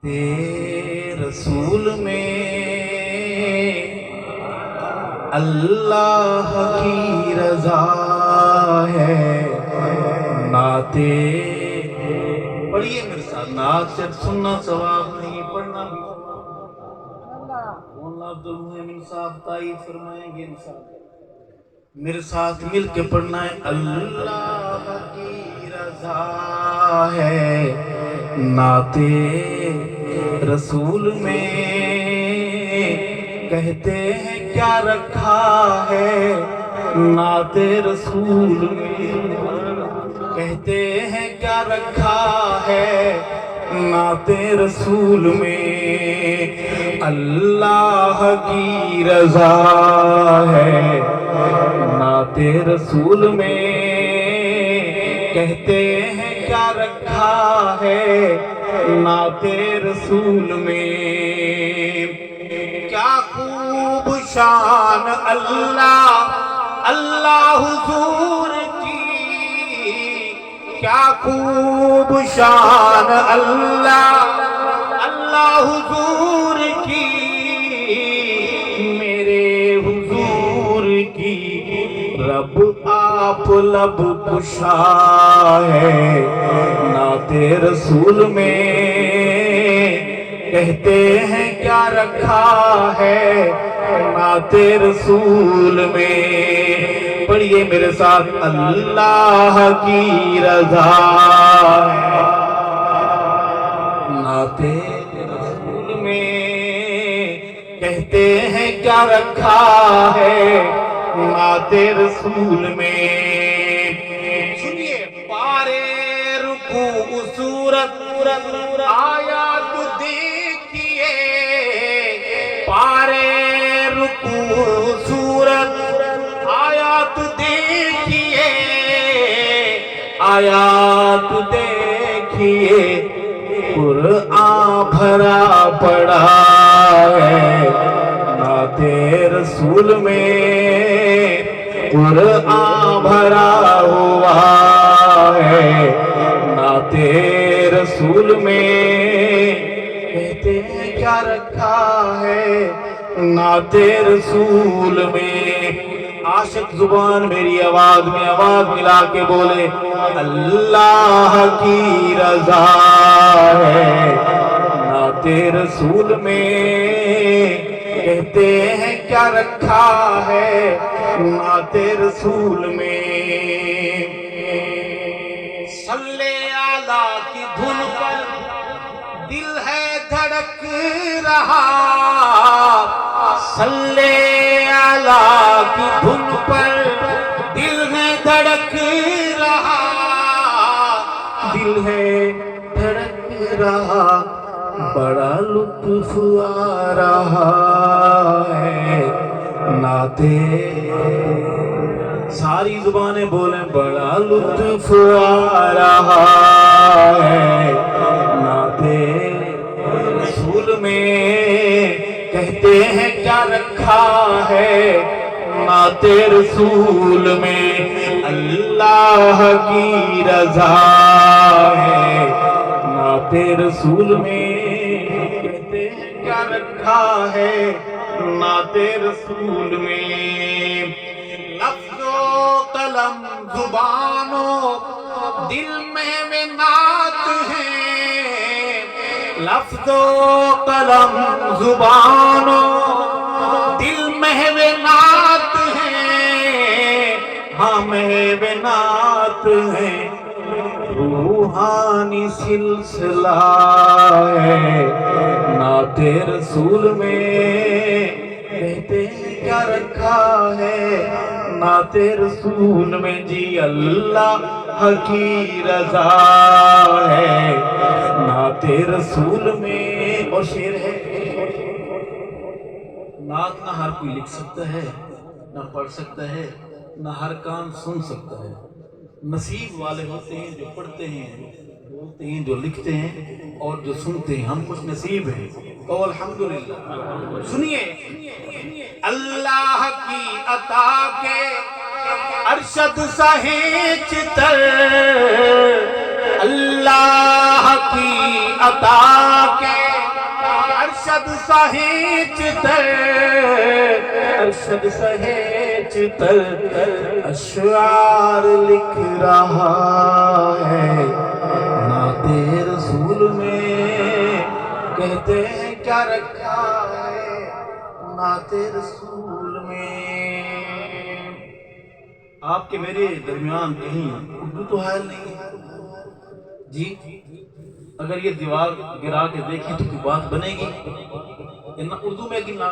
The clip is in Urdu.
رسول میں اللہ کی رضا ہے، نعتیں پڑھیے میرے ساتھ۔ نعت صرف سننا ثواب نہیں، پڑھنا بھی مولانا عبد المحمد صاحب تائید فرمائیں گے انشاءاللہ۔ میرے ساتھ مل کے پڑھنا ہے۔ اللہ کی رضا ہے، نعتیں رسول میں کہتے ہیں کیا رکھا ہے، نعت رسول میں کہتے ہیں کیا رکھا ہے، نعت رسول میں اللہ کی رضا ہے، نعت رسول میں کہتے ہیں کیا رکھا ہے، نعت رسول میں کیا خوب شان اللہ اللہ حضور کی، کیا خوب شان اللہ اللہ حضور کی، میرے حضور کی رب آپ لب کشا ہے، نعت رسول میں کہتے ہیں کیا رکھا ہے، نعت رسول میں پڑھیے میرے ساتھ۔ اللہ کی رضا ہے، نعت رسول میں کہتے ہیں کیا رکھا ہے، نعت رسول میں سنیے۔ پارے رکوع سورت آیات دیکھیے، پارے رکوع سورت آیات دیکھیے، آیات دیکھیے، قرآن بھرا پڑا ہے، نعت رسول میں قرآن بھرا ہوا ہے، نعت رسول میں کہتے ہیں کیا رکھا ہے، نعت رسول میں عاشق زبان میری آواز میں آواز ملا کے بولے، اللہ کی رضا ہے، نعت رسول میں کہتے ہیں کیا رکھا ہے، نعت رسول میں صلی اعلیٰ کی دھن پر دل ہے دھڑک رہا، صلی اعلیٰ کی دھن پر دل ہے دھڑک رہا، دل ہے دھڑک رہا، بڑا لطف آ رہا ہے، نعت ساری زبانیں بولیں، بڑا لطف آ رہا ہے، نعت رسول میں کہتے ہیں کیا رکھا ہے، نعت رسول میں اللہ کی رضا ہے، نعت رسول میں کہتے ہیں کیا رکھا ہے، نعت رسول میں لفظ و قلم زبان و دل میں نعت ہیں، لفظ و قلم زبان و دل میں نعت ہیں، ہاں میں نعت ہیں، روحانی سلسلہ ہے، نعت رسول میں کہتے ہیں کیا رکھا ہے، نعت رسول میں جی اللہ کی رضا ہے، نعت رسول میں اور شعر ہے۔ نعت نہ ہر کوئی لکھ سکتا ہے، نہ پڑھ سکتا ہے، نہ ہر کان سن سکتا ہے، نصیب والے ہوتے ہیں جو پڑھتے ہیں، بولتے ہیں، جو لکھتے ہیں اور جو سنتے ہیں، ہم خوش نصیب ہیں، تو الحمدللہ۔ سنیے، اللہ کی عطا کے ارشد سہیج تر، اللہ کی عطا کے سہیچ تر ارشد سہیچ تر اشعار لکھ رہا ہے نعت رسول میں کہتے ہیں کیا رکھا ہے نعت رسول میں آپ کے میرے درمیان کہیں اردو تو حائل نہیں ہے جی اگر یہ دیوار گرا کے دیکھیں تو کوئی بات بنے گی نہ اردو میں کہ نہ